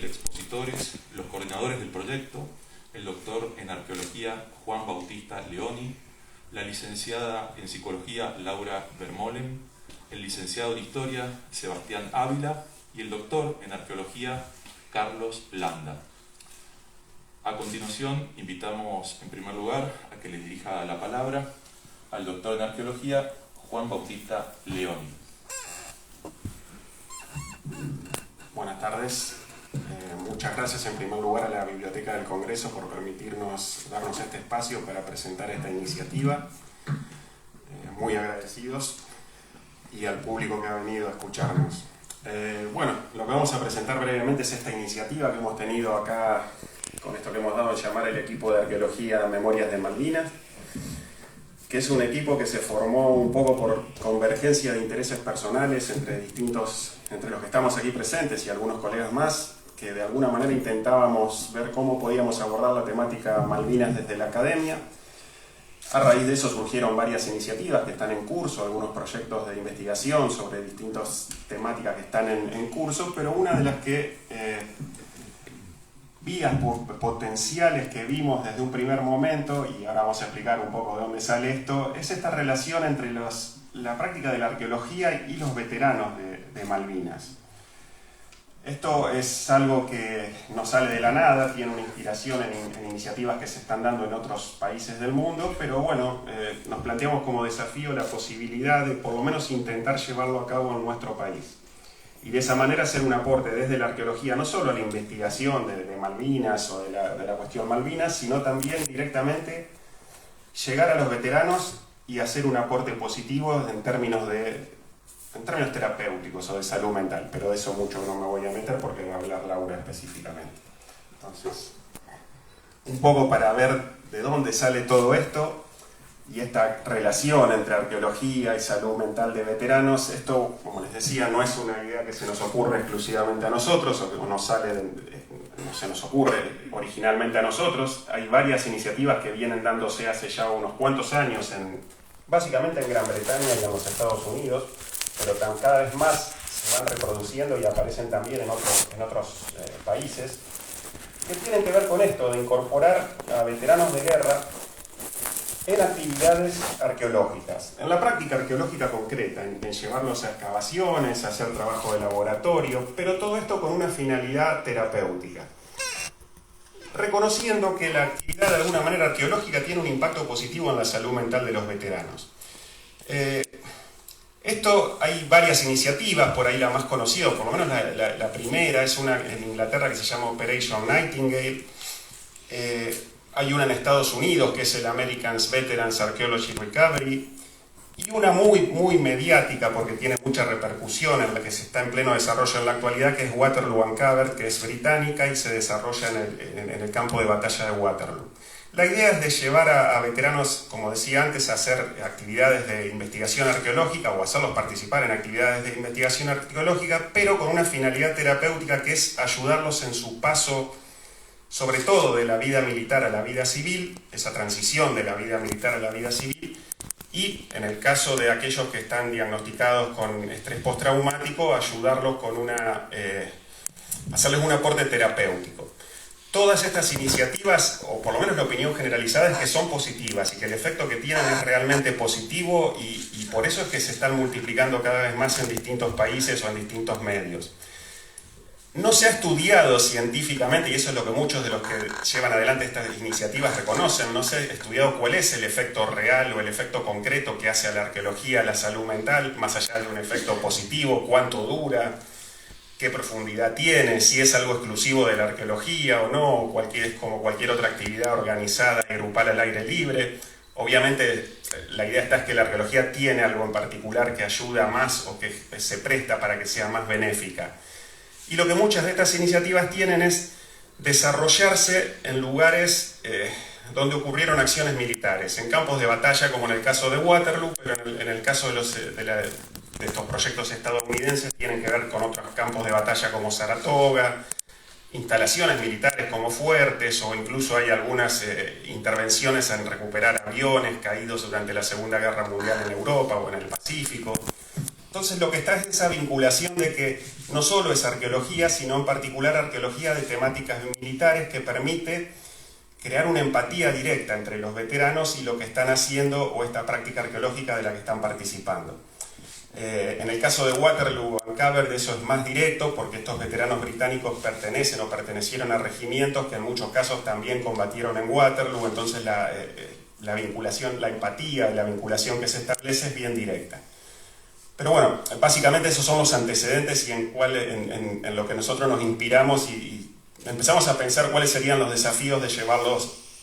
de expositores, los coordinadores del proyecto, el doctor en arqueología Juan Bautista Leoni, la licenciada en psicología Laura Vermolen, el licenciado en historia Sebastián Ávila y el doctor en arqueología Carlos Landa. A continuación, invitamos en primer lugar a que le dirija la palabra al doctor en arqueología Juan Bautista Leoni. Buenas tardes. Muchas gracias en primer lugar a la Biblioteca del Congreso por darnos este espacio para presentar esta iniciativa. Muy agradecidos, y al público que ha venido a escucharnos. Bueno, lo que vamos a presentar brevemente es esta iniciativa que hemos tenido acá, con esto que hemos dado a llamar el equipo de arqueología Memorias de Malvinas, que es un equipo que se formó un poco por convergencia de intereses personales entre los que estamos aquí presentes y algunos colegas más, que de alguna manera intentábamos ver cómo podíamos abordar la temática Malvinas desde la academia. A raíz de eso surgieron varias iniciativas que están en curso, algunos proyectos de investigación sobre distintas temáticas que están en curso, pero una de las vías potenciales que vimos desde un primer momento, y ahora vamos a explicar un poco de dónde sale esto, es esta relación entre la práctica de la arqueología y los veteranos de Malvinas. Esto es algo que no sale de la nada, tiene una inspiración en iniciativas que se están dando en otros países del mundo, pero bueno, nos planteamos como desafío la posibilidad de por lo menos intentar llevarlo a cabo en nuestro país. Y de esa manera hacer un aporte desde la arqueología, no solo a la investigación de Malvinas o de la cuestión Malvinas, sino también directamente llegar a los veteranos y hacer un aporte positivo en términos terapéuticos o de salud mental, pero de eso mucho no me voy a meter porque va a hablar Laura específicamente. Entonces, un poco para ver de dónde sale todo esto y esta relación entre arqueología y salud mental de veteranos. Esto, como les decía, no es una idea que se nos ocurre exclusivamente a nosotros o que no se nos ocurre originalmente a nosotros. Hay varias iniciativas que vienen dándose hace ya unos cuantos años, básicamente en Gran Bretaña y en los Estados Unidos, pero cada vez más se van reproduciendo y aparecen también en otros países, que tienen que ver con esto, de incorporar a veteranos de guerra en actividades arqueológicas, en la práctica arqueológica concreta, en llevarlos a excavaciones, a hacer trabajo de laboratorio, pero todo esto con una finalidad terapéutica, reconociendo que la actividad de alguna manera arqueológica tiene un impacto positivo en la salud mental de los veteranos. Hay varias iniciativas, por ahí la más conocida, por lo menos la primera, es una en Inglaterra que se llama Operation Nightingale. Hay una en Estados Unidos que es el American Veterans Archaeology Recovery, y una muy mediática porque tiene mucha repercusión, en la que se está en pleno desarrollo en la actualidad, que es Waterloo Uncovered, que es británica y se desarrolla en el campo de batalla de Waterloo. La idea es de llevar a veteranos, como decía antes, a hacer actividades de investigación arqueológica o hacerlos participar en actividades de investigación arqueológica, pero con una finalidad terapéutica que es ayudarlos en su paso, sobre todo de la vida militar a la vida civil, esa transición de la vida militar a la vida civil, y en el caso de aquellos que están diagnosticados con estrés postraumático, ayudarlos con hacerles un aporte terapéutico. Todas estas iniciativas, o por lo menos la opinión generalizada, es que son positivas y que el efecto que tienen es realmente positivo, y por eso es que se están multiplicando cada vez más en distintos países o en distintos medios. No se ha estudiado científicamente, y eso es lo que muchos de los que llevan adelante estas iniciativas reconocen, no se ha estudiado cuál es el efecto real o el efecto concreto que hace a la arqueología a la salud mental, más allá de un efecto positivo, cuánto dura, qué profundidad tiene, si es algo exclusivo de la arqueología o no, como cualquier otra actividad organizada y grupal al aire libre. Obviamente la idea es que la arqueología tiene algo en particular que ayuda más o que se presta para que sea más benéfica. Y lo que muchas de estas iniciativas tienen es desarrollarse en lugares donde ocurrieron acciones militares, en campos de batalla como en el caso de Waterloo, pero en el caso de estos proyectos estadounidenses tienen que ver con otros campos de batalla como Saratoga, instalaciones militares como fuertes, o incluso hay algunas intervenciones en recuperar aviones caídos durante la Segunda Guerra Mundial en Europa o en el Pacífico. Entonces lo que está es esa vinculación de que no solo es arqueología, sino en particular arqueología de temáticas militares que permite crear una empatía directa entre los veteranos y lo que están haciendo o esta práctica arqueológica de la que están participando. En el caso de Waterloo Uncovered eso es más directo porque estos veteranos británicos pertenecen o pertenecieron a regimientos que en muchos casos también combatieron en Waterloo, entonces la vinculación, la empatía y la vinculación que se establece es bien directa. Pero bueno, básicamente esos son los antecedentes y en lo que nosotros nos inspiramos y empezamos a pensar cuáles serían los desafíos de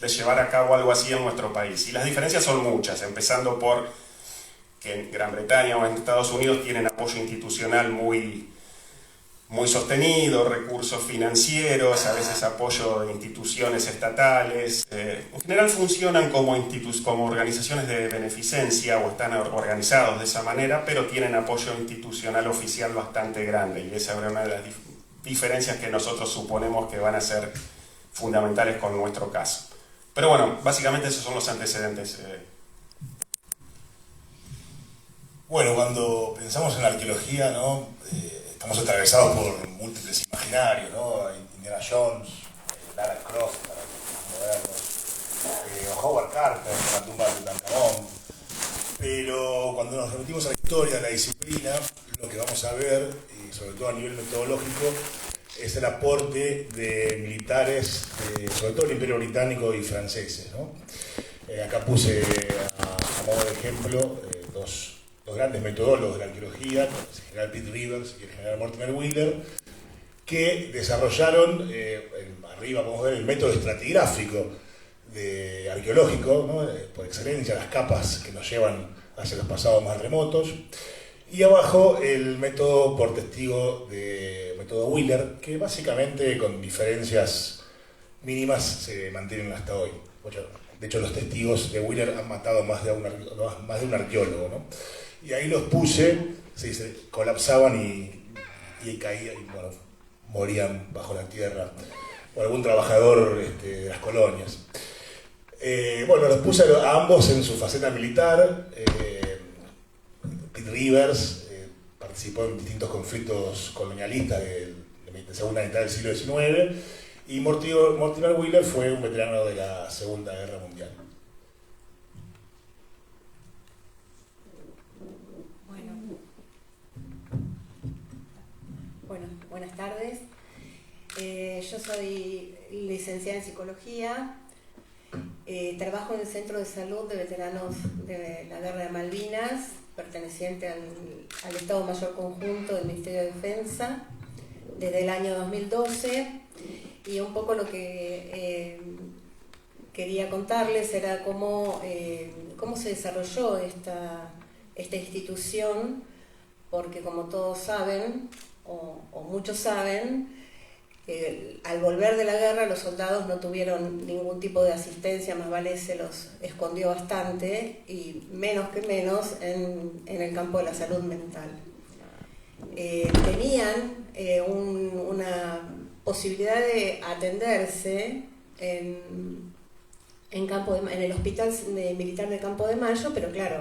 llevar a cabo algo así en nuestro país. Y las diferencias son muchas, empezando por que en Gran Bretaña o en Estados Unidos tienen apoyo institucional muy sostenido, recursos financieros, a veces apoyo de instituciones estatales. En general funcionan como organizaciones de beneficencia o están organizados de esa manera, pero tienen apoyo institucional oficial bastante grande y esa es una de las diferencias que nosotros suponemos que van a ser fundamentales con nuestro caso. Pero bueno, básicamente esos son los antecedentes. Bueno, cuando pensamos en la arqueología, ¿no? Estamos atravesados por múltiples imaginarios, ¿no? Indiana Jones, Lara Croft, para los modernos, Howard Carter, la tumba de Tutankamón. Pero cuando nos remitimos a la historia de la disciplina, lo que vamos a ver, y sobre todo a nivel metodológico, es el aporte de militares, sobre todo del Imperio Británico y franceses, ¿no? Acá puse a modo de ejemplo dos grandes metodólogos de la arqueología, el general Pitt Rivers y el general Mortimer Wheeler, que desarrollaron, arriba podemos ver el método estratigráfico arqueológico, ¿no? Por excelencia, las capas que nos llevan hacia los pasados más remotos, y abajo el método por testigo método Wheeler, que básicamente con diferencias mínimas se mantienen hasta hoy. De hecho, los testigos de Wheeler han matado más de un arqueólogo, ¿no? Y ahí los puse, se colapsaban y caían, y bueno, morían bajo la tierra, o algún trabajador de las colonias. Bueno, los puse a ambos en su faceta militar. Pitt Rivers participó en distintos conflictos colonialistas de segunda mitad del siglo XIX, y Mortimer Wheeler fue un veterano de la Segunda Guerra Mundial. Buenas tardes. Yo soy licenciada en Psicología. Trabajo en el Centro de Salud de Veteranos de la Guerra de Malvinas, perteneciente al Estado Mayor Conjunto del Ministerio de Defensa, desde el año 2012. Y un poco lo que quería contarles era cómo se desarrolló esta institución, porque como todos saben, o muchos saben, al volver de la guerra los soldados no tuvieron ningún tipo de asistencia, más vale se los escondió bastante, y menos que menos en el campo de la salud mental. Tenían una posibilidad de atenderse en el Hospital Militar de Campo de Mayo, pero claro,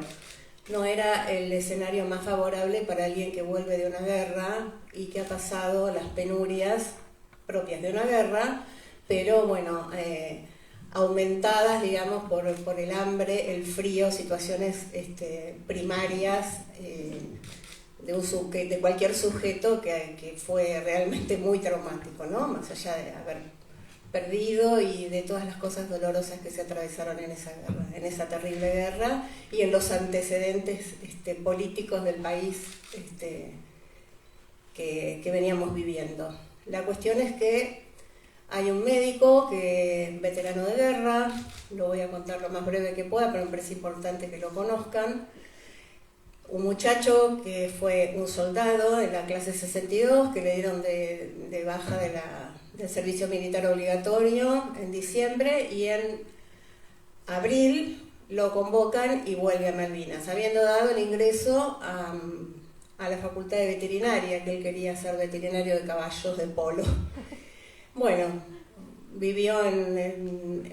no era el escenario más favorable para alguien que vuelve de una guerra y que ha pasado las penurias propias de una guerra, pero bueno, aumentadas, digamos, por el hambre, el frío, situaciones primarias de cualquier sujeto que fue realmente muy traumático, ¿no? Más allá de haber perdido y de todas las cosas dolorosas que se atravesaron en esa guerra, en esa terrible guerra, y en los antecedentes políticos del país que veníamos viviendo. La cuestión es que hay un médico que veterano de guerra, lo voy a contar lo más breve que pueda, pero me parece importante que lo conozcan. Un muchacho que fue un soldado de la clase 62, que le dieron de baja del servicio militar obligatorio en diciembre, y en abril lo convocan y vuelve a Malvinas, habiendo dado el ingreso a la facultad de veterinaria, que él quería ser veterinario de caballos de polo. Bueno, vivió en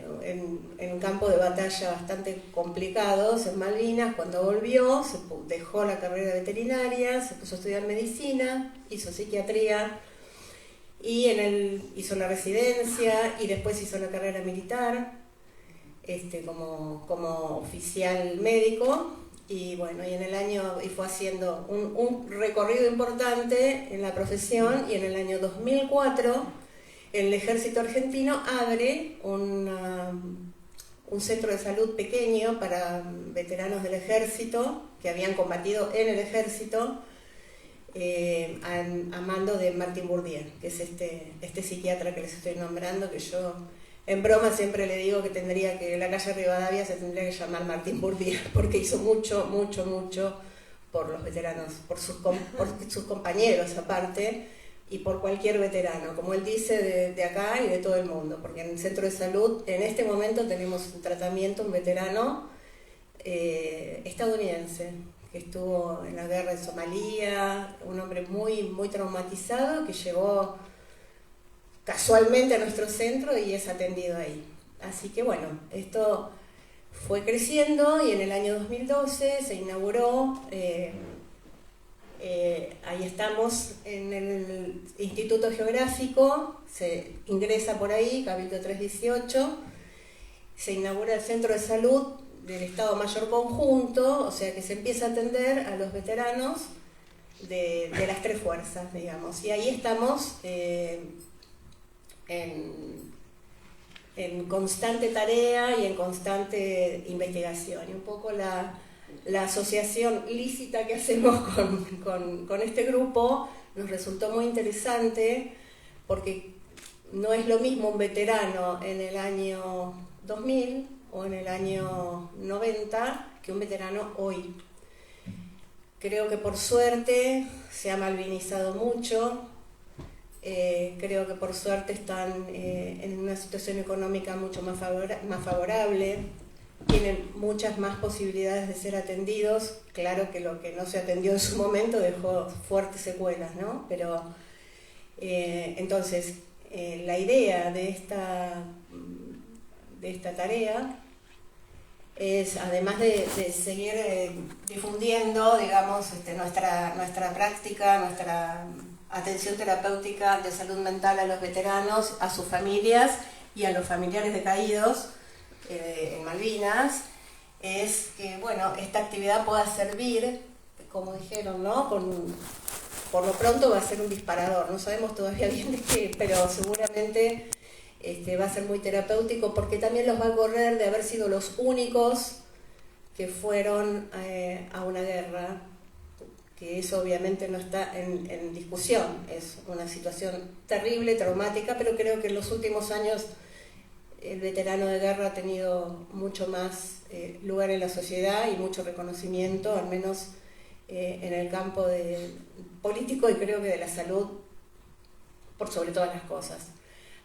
un campo de batalla bastante complicados en Malvinas. Cuando volvió, dejó la carrera veterinaria, se puso a estudiar medicina, hizo psiquiatría, y hizo la residencia y después hizo la carrera militar como oficial médico. Y bueno, y fue haciendo un recorrido importante en la profesión, y en el año 2004 el Ejército Argentino abre un centro de salud pequeño para veteranos del ejército que habían combatido en el ejército, a mando de Martín Bourdieu, que es este psiquiatra que les estoy nombrando, que yo en broma siempre le digo que la calle Rivadavia se tendría que llamar Martín Bourdieu, porque hizo mucho por los veteranos, por sus compañeros aparte, y por cualquier veterano, como él dice, de acá y de todo el mundo, porque en el centro de salud en este momento tenemos un tratamiento, un veterano estadounidense, que estuvo en la guerra en Somalia, un hombre muy traumatizado, que llegó casualmente a nuestro centro y es atendido ahí. Así que bueno, esto fue creciendo, y en el año 2012 se inauguró, ahí estamos, en el Instituto Geográfico, se ingresa por ahí, Cabildo 318, se inaugura el Centro de Salud del Estado Mayor Conjunto, o sea que se empieza a atender a los veteranos de las tres fuerzas, digamos, y ahí estamos en constante tarea y en constante investigación, y un poco la asociación lícita que hacemos con este grupo nos resultó muy interesante, porque no es lo mismo un veterano en el año 2000 o en el año 90 que un veterano hoy. Creo que por suerte se ha malvinizado mucho, creo que por suerte están en una situación económica mucho más favorable, tienen muchas más posibilidades de ser atendidos. Claro que lo que no se atendió en su momento dejó fuertes secuelas, ¿no? Pero entonces la idea de esta tarea es, además de seguir difundiendo, digamos, nuestra práctica, nuestra atención terapéutica de salud mental a los veteranos, a sus familias y a los familiares decaídos en Malvinas, es que, bueno, esta actividad pueda servir, como dijeron, ¿no? Por lo pronto va a ser un disparador, no sabemos todavía bien de qué, pero seguramente va a ser muy terapéutico, porque también los va a correr de haber sido los únicos que fueron a una guerra, que eso obviamente no está en discusión, es una situación terrible, traumática, pero creo que en los últimos años el veterano de guerra ha tenido mucho más lugar en la sociedad y mucho reconocimiento, al menos en el campo político, y creo que de la salud por sobre todas las cosas.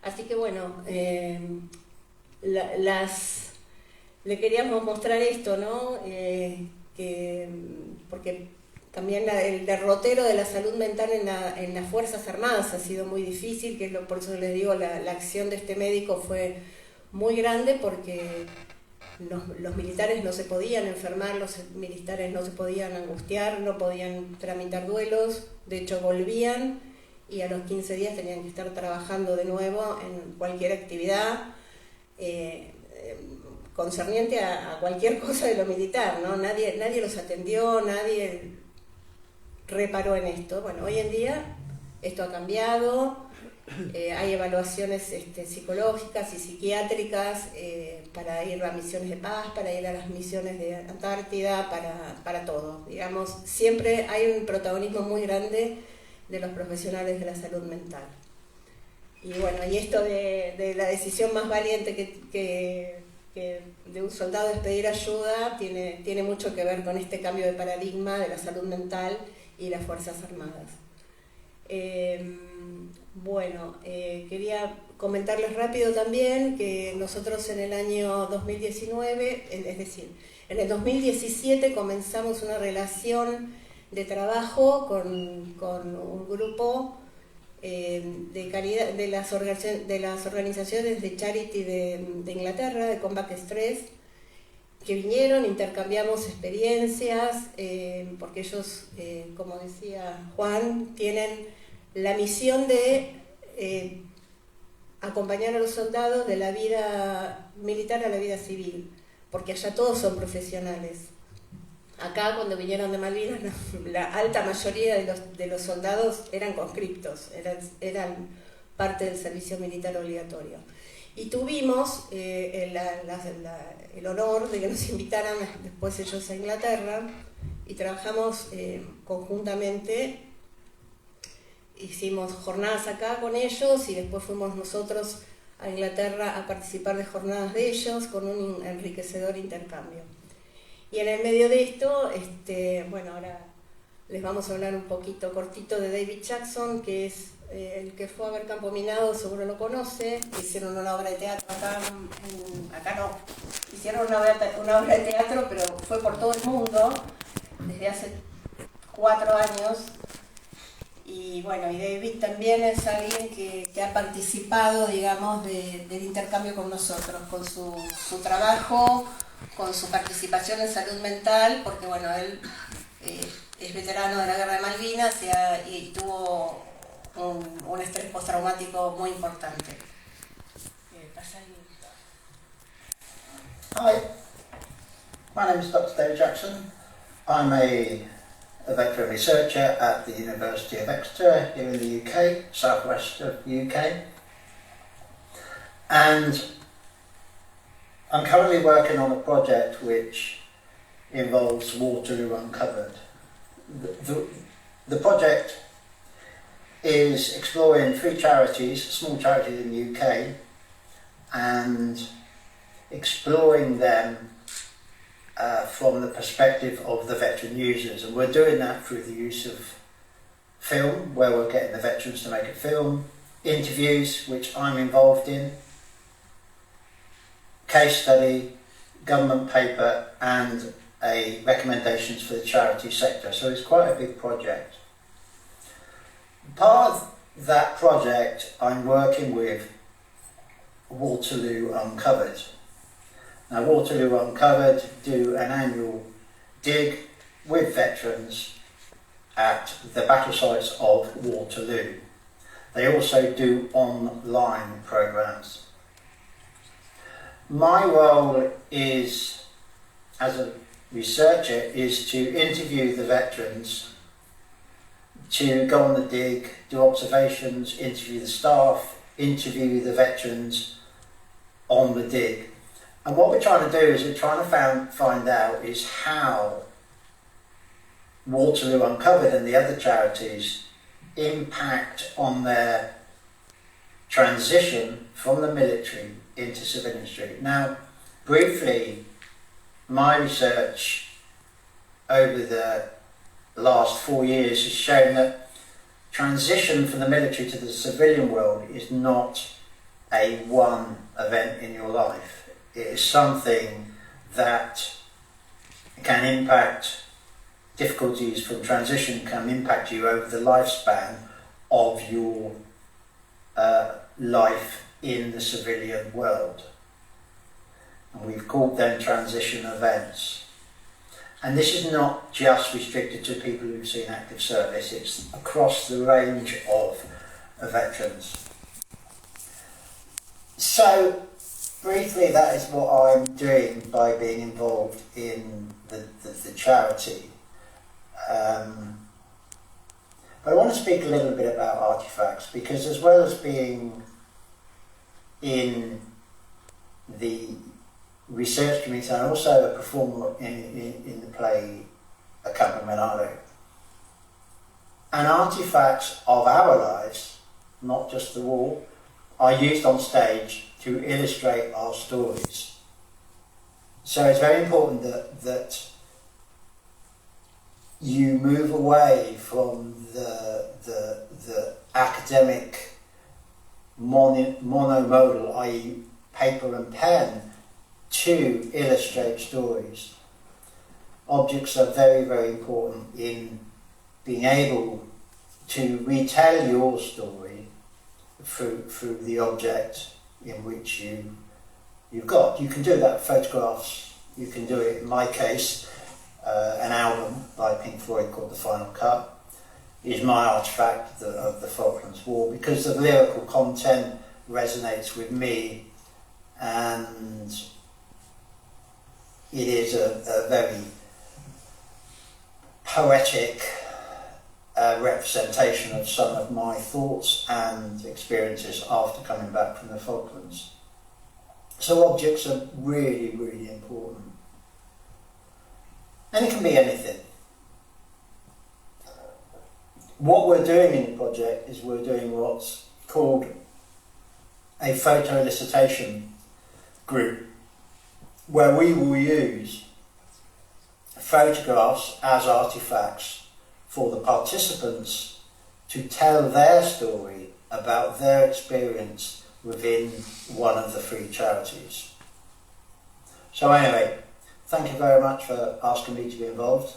Así que bueno, le queríamos mostrar esto, ¿no? Porque también el derrotero de la salud mental en las Fuerzas Armadas ha sido muy difícil, que por eso les digo, la acción de este médico fue muy grande, porque los militares no se podían enfermar, los militares no se podían angustiar, no podían tramitar duelos, de hecho volvían y a los 15 días tenían que estar trabajando de nuevo en cualquier actividad concerniente a cualquier cosa de lo militar, ¿no? Nadie los atendió, nadie reparó en esto. Bueno, hoy en día esto ha cambiado, hay evaluaciones psicológicas y psiquiátricas para ir a misiones de paz, para ir a las misiones de Antártida, para todo. Digamos, siempre hay un protagonismo muy grande de los profesionales de la salud mental. Y bueno, y esto de la decisión más valiente que de un soldado es pedir ayuda, tiene mucho que ver con este cambio de paradigma de la salud mental y las Fuerzas Armadas. Bueno, quería comentarles rápido también que nosotros en el año 2019, es decir, en el 2017 comenzamos una relación de trabajo con un grupo de calidad de las organizaciones de charity de Inglaterra, de Combat Stress, que vinieron, intercambiamos experiencias, porque ellos, como decía Juan, tienen la misión de acompañar a los soldados de la vida militar a la vida civil, porque allá todos son profesionales. Acá, cuando vinieron de Malvinas, la alta mayoría de los soldados eran conscriptos, eran parte del servicio militar obligatorio. Y tuvimos el honor de que nos invitaran después ellos a Inglaterra, y trabajamos conjuntamente. Hicimos jornadas acá con ellos y después fuimos nosotros a Inglaterra a participar de jornadas de ellos con un enriquecedor intercambio. Y en el medio de esto, bueno, ahora les vamos a hablar un poquito cortito de David Jackson, que es el que fue a ver Campo Minado, seguro lo conoce. Hicieron una obra de teatro acá no, hicieron una obra de teatro, pero fue por todo el mundo desde hace 4 años. Y bueno, y David también es alguien que ha participado, digamos, del intercambio con nosotros, con su trabajo, con su participación en salud mental, porque bueno, él es veterano de la Guerra de Malvinas y tuvo un estrés postraumático muy importante. Hi, my name is Dr. David Jackson. I'm a veteran researcher at the University of Exeter here in the UK, southwest of the UK. And I'm currently working on a project which involves Waterloo Uncovered. The project is exploring 3 charities, small charities in the UK, and exploring them from the perspective of the veteran users, and we're doing that through the use of film, where we're getting the veterans to make a film, interviews, which I'm involved in, case study, government paper, and a recommendations for the charity sector. So it's quite a big project. Part of that project, I'm working with Waterloo Uncovered. Now, Waterloo Uncovered do an annual dig with veterans at the battle sites of Waterloo. They also do online programs. My role is, as a researcher, is to interview the veterans, to go on the dig, do observations, interview the staff, interview the veterans on the dig. And what we're trying to do is we're trying to find out is how Waterloo Uncovered and the other charities impact on their transition from the military into civilianry. Now, briefly, my research over the last 4 years has shown that transition from the military to the civilian world is not a one event in your life. It is something that can impact, difficulties from transition can impact you over the lifespan of your life in the civilian world. And we've called them transition events. And this is not just restricted to people who've seen active service, it's across the range of veterans. So, briefly, that is what I'm doing by being involved in the charity. But I want to speak a little bit about artifacts, because as well as being in the research community, I'm also a performer in the play A Campo Minado. And artifacts of our lives, not just the war, are used on stage to illustrate our stories. So it's very important that you move away from the academic monomodal, i.e. paper and pen, to illustrate stories. Objects are very, very important in being able to retell your story through the object in which you've got. You can do that with photographs. You can do it, in my case, an album by Pink Floyd called The Final Cut is my artifact of the Falklands War, because the lyrical content resonates with me, and it is a very poetic representation of some of my thoughts and experiences after coming back from the Falklands. So objects are really, really important. And it can be anything. What we're doing in the project is we're doing what's called a photo elicitation group, where we will use photographs as artifacts for the participants to tell their story about their experience within one of the three charities. So anyway, thank you very much for asking me to be involved,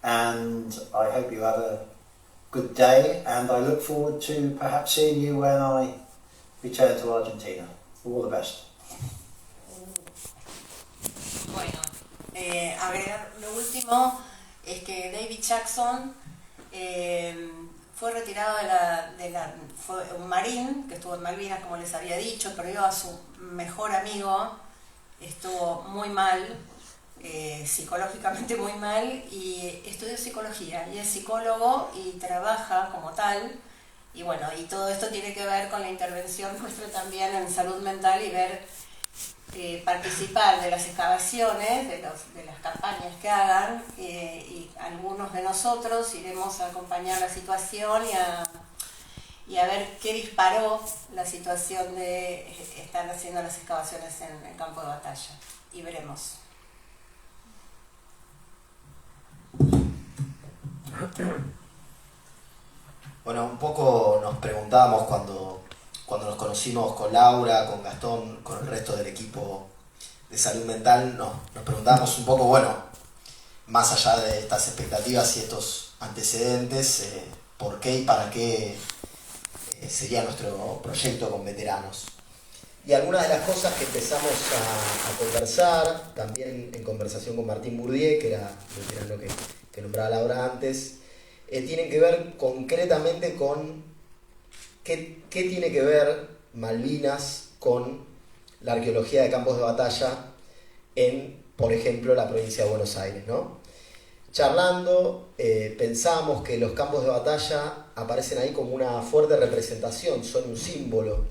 and I hope you have a good day, and I look forward to perhaps seeing you when I return to Argentina. All the best. Bueno, agregar lo último es que David Jackson fue retirado fue un marín que estuvo en Malvinas, como les había dicho, perdió a su mejor amigo, estuvo muy mal, psicológicamente muy mal, y estudió psicología y es psicólogo y trabaja como tal, y bueno, y todo esto tiene que ver con la intervención nuestra también en salud mental y ver, participar de las excavaciones, de las campañas que hagan, y algunos de nosotros iremos a acompañar la situación y a ver qué disparó la situación de estar haciendo las excavaciones en el campo de batalla, y veremos. Bueno, un poco nos preguntábamos cuando nos conocimos con Laura, con Gastón, con el resto del equipo de salud mental, nos preguntábamos un poco, bueno, más allá de estas expectativas y estos antecedentes, por qué y para qué sería nuestro proyecto con veteranos. Y algunas de las cosas que empezamos a conversar, también en conversación con Martín Bourdieu, que era el veterano que nombraba Laura antes, tienen que ver concretamente con qué tiene que ver Malvinas con la arqueología de campos de batalla en, por ejemplo, la provincia de Buenos Aires, ¿no? Charlando, pensamos que los campos de batalla aparecen ahí como una fuerte representación, son un símbolo,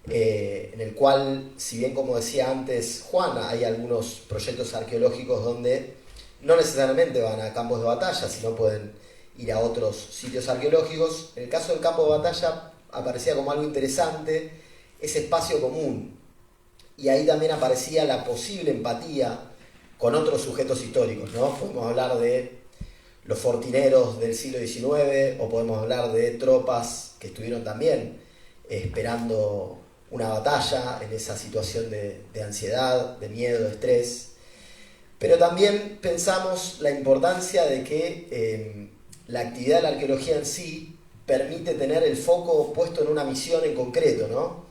en el cual, si bien como decía antes Juan, hay algunos proyectos arqueológicos donde no necesariamente van a campos de batalla, sino pueden ir a otros sitios arqueológicos. En el caso del campo de batalla aparecía como algo interesante ese espacio común, y ahí también aparecía la posible empatía con otros sujetos históricos, ¿no? Podemos hablar de los fortineros del siglo XIX, o podemos hablar de tropas que estuvieron también esperando una batalla en esa situación de ansiedad, de miedo, de estrés. Pero también pensamos la importancia de que la actividad de la arqueología en sí permite tener el foco puesto en una misión en concreto, ¿no?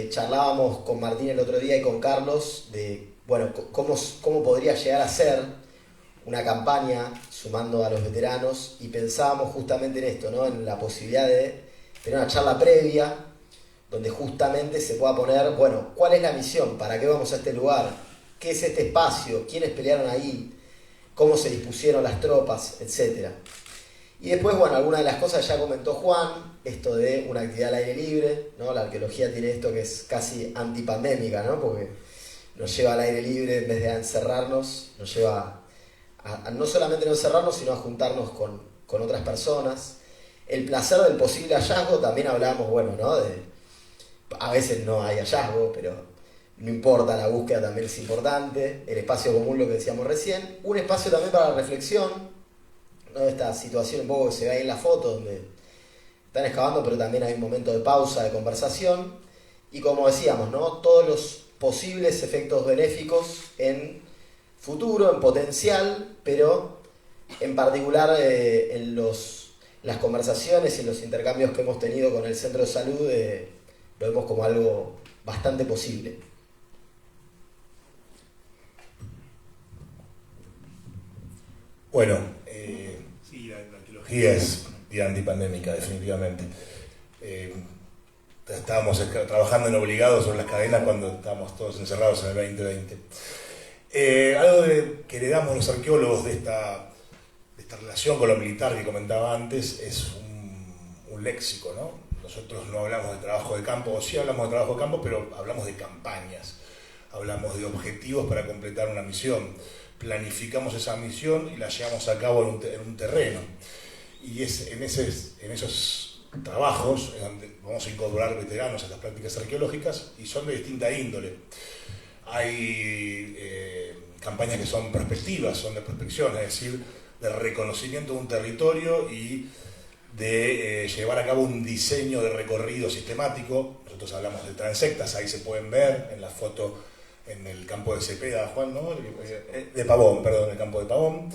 Charlábamos con Martín el otro día y con Carlos de, bueno, cómo podría llegar a ser una campaña sumando a los veteranos, y pensábamos justamente en esto, ¿no? En la posibilidad de tener una charla previa donde justamente se pueda poner, bueno, ¿cuál es la misión? ¿Para qué vamos a este lugar? ¿Qué es este espacio? ¿Quiénes pelearon ahí? ¿Cómo se dispusieron las tropas? Etcétera. Y después, bueno, algunas de las cosas ya comentó Juan, esto de una actividad al aire libre, ¿no? La arqueología tiene esto que es casi antipandémica, ¿no? Porque nos lleva al aire libre en vez de a encerrarnos, nos lleva a no solamente no encerrarnos, sino a juntarnos con otras personas. El placer del posible hallazgo, también hablamos, bueno, ¿no? A veces no hay hallazgo, pero no importa, la búsqueda también es importante. El espacio común, lo que decíamos recién. Un espacio también para la reflexión, ¿no? Esta situación un poco que se ve ahí en la foto, donde están excavando, pero también hay un momento de pausa, de conversación. Y como decíamos, ¿no? Todos los posibles efectos benéficos en futuro, en potencial, pero en particular en las conversaciones y los intercambios que hemos tenido con el centro de salud, lo vemos como algo bastante posible. Bueno, sí, la arqueología es vida antipandémica, definitivamente. Estábamos trabajando en Obligados sobre las cadenas cuando estábamos todos encerrados en el 2020. Algo que heredamos los arqueólogos de esta relación con lo militar que comentaba antes es un léxico, ¿no? Nosotros no hablamos de trabajo de campo, o sí hablamos de trabajo de campo, pero hablamos de campañas, hablamos de objetivos para completar una misión, planificamos esa misión y la llevamos a cabo en un terreno. Y es en esos trabajos es donde vamos a incorporar veteranos a las prácticas arqueológicas y son de distinta índole. Hay campañas que son prospectivas, son de prospección, es decir, de reconocimiento de un territorio y de llevar a cabo un diseño de recorrido sistemático. Nosotros hablamos de transectas, ahí se pueden ver en la foto en el campo de Cepeda, Juan, ¿no? De Pavón, perdón, el campo de Pavón.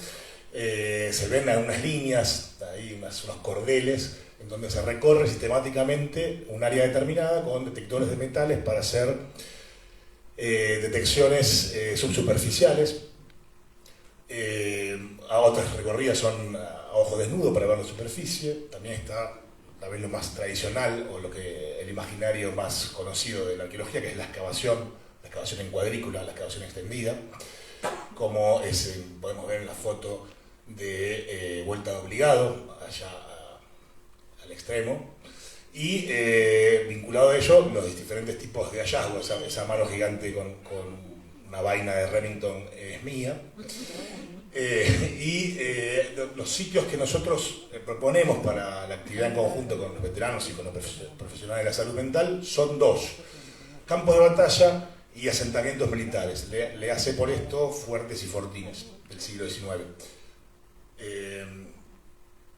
Se ven unas líneas, ahí unos cordeles, en donde se recorre sistemáticamente un área determinada con detectores de metales para hacer detecciones subsuperficiales. A otras recorridas son a ojo desnudo para ver la superficie. También está tal vez lo más tradicional o el imaginario más conocido de la arqueología, que es la excavación en cuadrícula, la excavación extendida, como podemos ver en la foto de Vuelta de Obligado, allá al extremo, y vinculado a ello los diferentes tipos de hallazgos. Esa mano gigante con una vaina de Remington es mía. Los sitios que nosotros proponemos para la actividad en conjunto con los veteranos y con los profesionales de la salud mental son dos: campos de batalla y asentamientos militares. Le hace por esto fuertes y fortines del siglo XIX.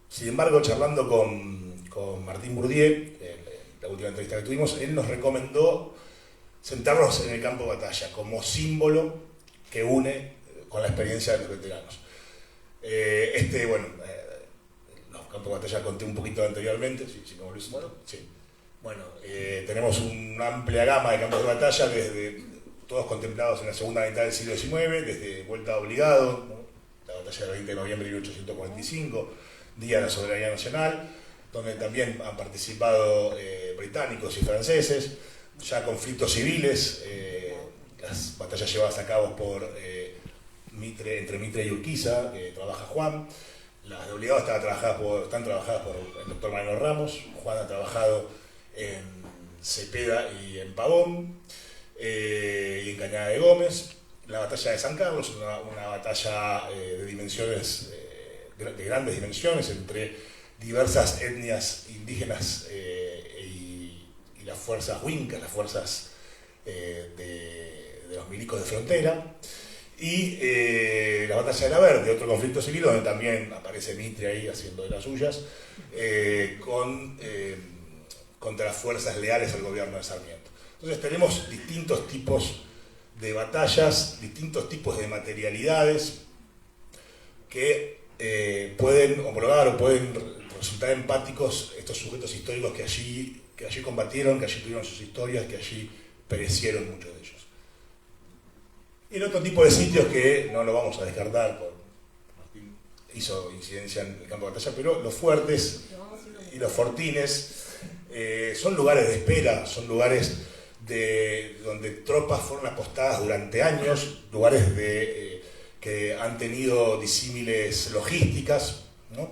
Sin embargo, charlando con Martín Bourdieu, en la última entrevista que tuvimos, él nos recomendó sentarnos en el campo de batalla como símbolo que une con la experiencia de los veteranos. Los campos de batalla conté un poquito anteriormente, si me volvés. Bueno, sí. Bueno, tenemos una amplia gama de campos de batalla, desde todos contemplados en la segunda mitad del siglo XIX, desde Vuelta de Obligado, ¿no? La batalla del 20 de noviembre de 1845, Día de la Soberanía Nacional, donde también han participado británicos y franceses, ya conflictos civiles, las batallas llevadas a cabo por entre Mitre y Urquiza, que trabaja Juan. Las de Obligado están trabajadas por el doctor Mariano Ramos. Juan ha trabajado en Cepeda y en Pavón, y en Cañada de Gómez. La batalla de San Carlos, una batalla de dimensiones, de grandes dimensiones, entre diversas etnias indígenas y las fuerzas huincas, las fuerzas de los milicos de frontera. Y la batalla de la Verde, otro conflicto civil donde también aparece Mitre ahí haciendo de las suyas, contra las fuerzas leales al gobierno de Sarmiento. Entonces tenemos distintos tipos de batallas, distintos tipos de materialidades que pueden homologar o pueden resultar empáticos estos sujetos históricos que allí combatieron, que allí tuvieron sus historias, que allí perecieron muchos de ellos. Y el otro tipo de sitios que no lo vamos a descartar, Martín hizo incidencia en el campo de batalla, pero los fuertes y los fortines son lugares de espera, son lugares donde tropas fueron apostadas durante años, lugares que han tenido disímiles logísticas, ¿no?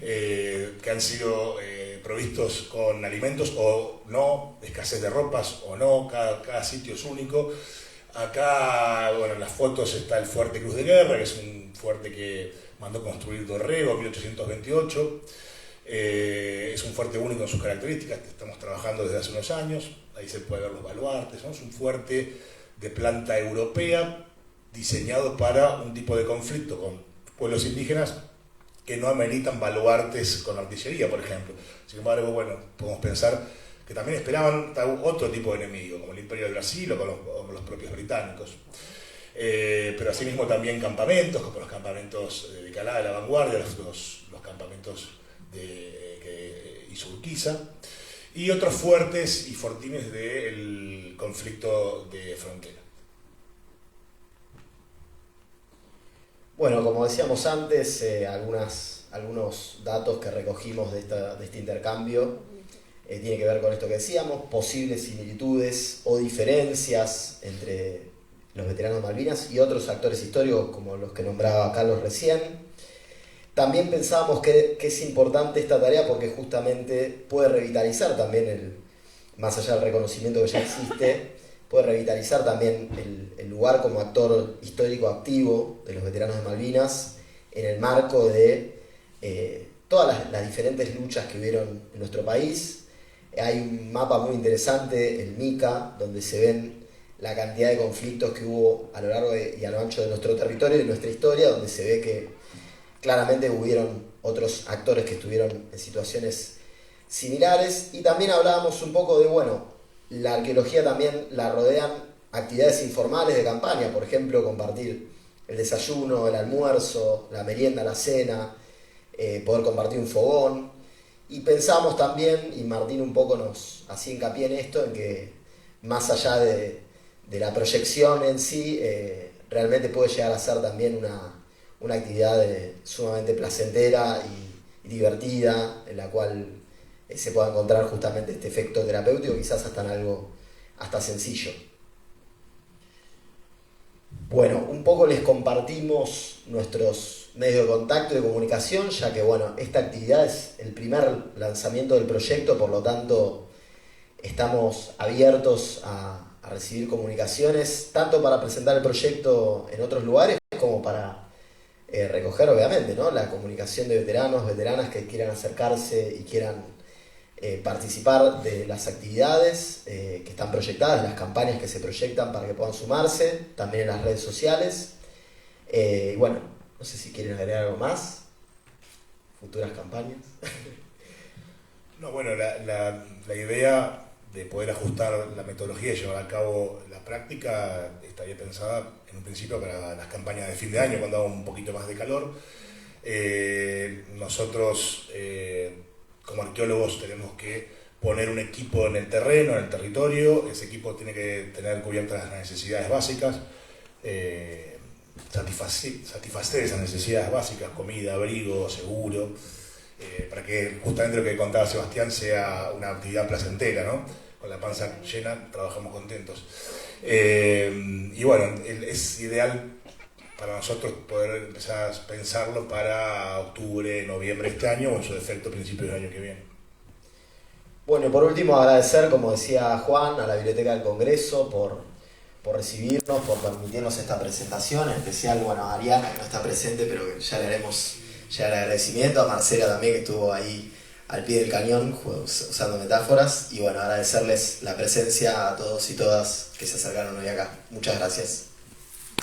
Que han sido provistos con alimentos o no, escasez de ropas o no, cada sitio es único. Acá, bueno, en las fotos está el Fuerte Cruz de Guerra, que es un fuerte que mandó construir Dorrego en 1828. Es un fuerte único en sus características, que estamos trabajando desde hace unos años. Ahí se puede ver los baluartes, ¿no? Es un fuerte de planta europea diseñado para un tipo de conflicto con pueblos indígenas que no ameritan baluartes con artillería, por ejemplo. Sin embargo, bueno, podemos pensar que también esperaban otro tipo de enemigo, como el Imperio de Brasil o con los propios británicos. Pero asimismo también campamentos, como los campamentos de Calá de la Vanguardia, los campamentos que hizo Urquiza, y otros fuertes y fortines del conflicto de frontera. Bueno, como decíamos antes, algunos datos que recogimos de este intercambio tiene que ver con esto que decíamos, posibles similitudes o diferencias entre los veteranos de Malvinas y otros actores históricos como los que nombraba Carlos recién. También pensábamos que es importante esta tarea porque justamente puede revitalizar también, más allá del reconocimiento que ya existe, puede revitalizar también el lugar como actor histórico activo de los veteranos de Malvinas en el marco de todas las diferentes luchas que hubieron en nuestro país. Hay un mapa muy interesante, el MICA, donde se ven la cantidad de conflictos que hubo a lo largo y a lo ancho de nuestro territorio y de nuestra historia, donde se ve que claramente hubieron otros actores que estuvieron en situaciones similares. Y también hablábamos un poco de, la arqueología también la rodean actividades informales de campaña, por ejemplo, compartir el desayuno, el almuerzo, la merienda, la cena, poder compartir un fogón. Y pensamos también, y Martín un poco nos hacía hincapié en esto, en que más allá de la proyección en sí, realmente puede llegar a ser también una actividad sumamente placentera y divertida, en la cual se pueda encontrar justamente este efecto terapéutico, quizás hasta en algo hasta sencillo. Bueno, un poco les compartimos nuestros medios de contacto y de comunicación, ya que esta actividad es el primer lanzamiento del proyecto, por lo tanto estamos abiertos a recibir comunicaciones, tanto para presentar el proyecto en otros lugares como para recoger obviamente, ¿no?, la comunicación de veteranos, veteranas que quieran acercarse y quieran participar de las actividades que están proyectadas, las campañas que se proyectan para que puedan sumarse, también en las redes sociales. No sé si quieren agregar algo más, futuras campañas. No, la idea de poder ajustar la metodología y llevar a cabo la práctica estaría pensada en un principio para las campañas de fin de año, cuando haga un poquito más de calor. Nosotros como arqueólogos tenemos que poner un equipo en el terreno, en el territorio. Ese equipo tiene que tener cubiertas las necesidades básicas, satisfacer esas necesidades básicas, comida, abrigo, seguro, para que justamente lo que contaba Sebastián sea una actividad placentera, ¿no? Con la panza llena trabajamos contentos. Es ideal para nosotros poder empezar a pensarlo para octubre, noviembre de este año, o en su defecto principios del año que viene. Bueno, por último agradecer, como decía Juan, a la Biblioteca del Congreso por recibirnos, por permitirnos esta presentación, en especial a Ariana, que no está presente, pero que ya le haremos el agradecimiento, a Marcela también, que estuvo ahí al pie del cañón usando metáforas, y agradecerles la presencia a todos y todas que se acercaron hoy acá. Muchas gracias.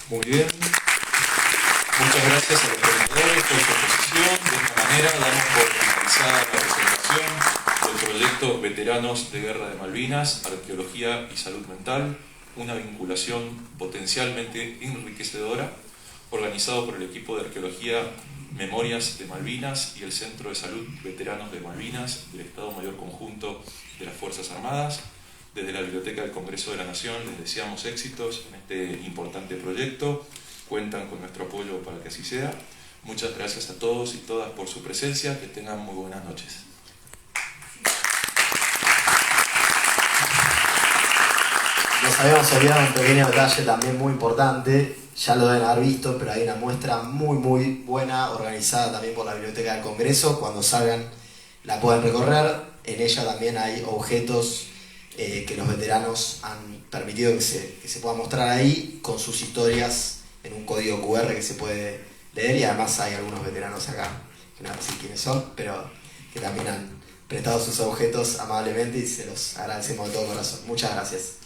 Muy bien. Muchas gracias a los coordinadores por su exposición. De esta manera damos por finalizada la presentación del proyecto Veteranos de Guerra de Malvinas, Arqueología y Salud Mental, una vinculación potencialmente enriquecedora, organizado por el equipo de Arqueología Memorias de Malvinas y el Centro de Salud Veteranos de Malvinas del Estado Mayor Conjunto de las Fuerzas Armadas. Desde la Biblioteca del Congreso de la Nación les deseamos éxitos en este importante proyecto. Cuentan con nuestro apoyo para que así sea. Muchas gracias a todos y todas por su presencia. Que tengan muy buenas noches. Nos habíamos olvidado un pequeño detalle también muy importante, ya lo deben haber visto, pero hay una muestra muy muy buena, organizada también por la Biblioteca del Congreso. Cuando salgan la pueden recorrer. En ella también hay objetos que los veteranos han permitido que se puedan mostrar ahí, con sus historias en un código QR que se puede leer, y además hay algunos veteranos acá, que no sé quiénes son, pero que también han prestado sus objetos amablemente y se los agradecemos de todo corazón. Muchas gracias.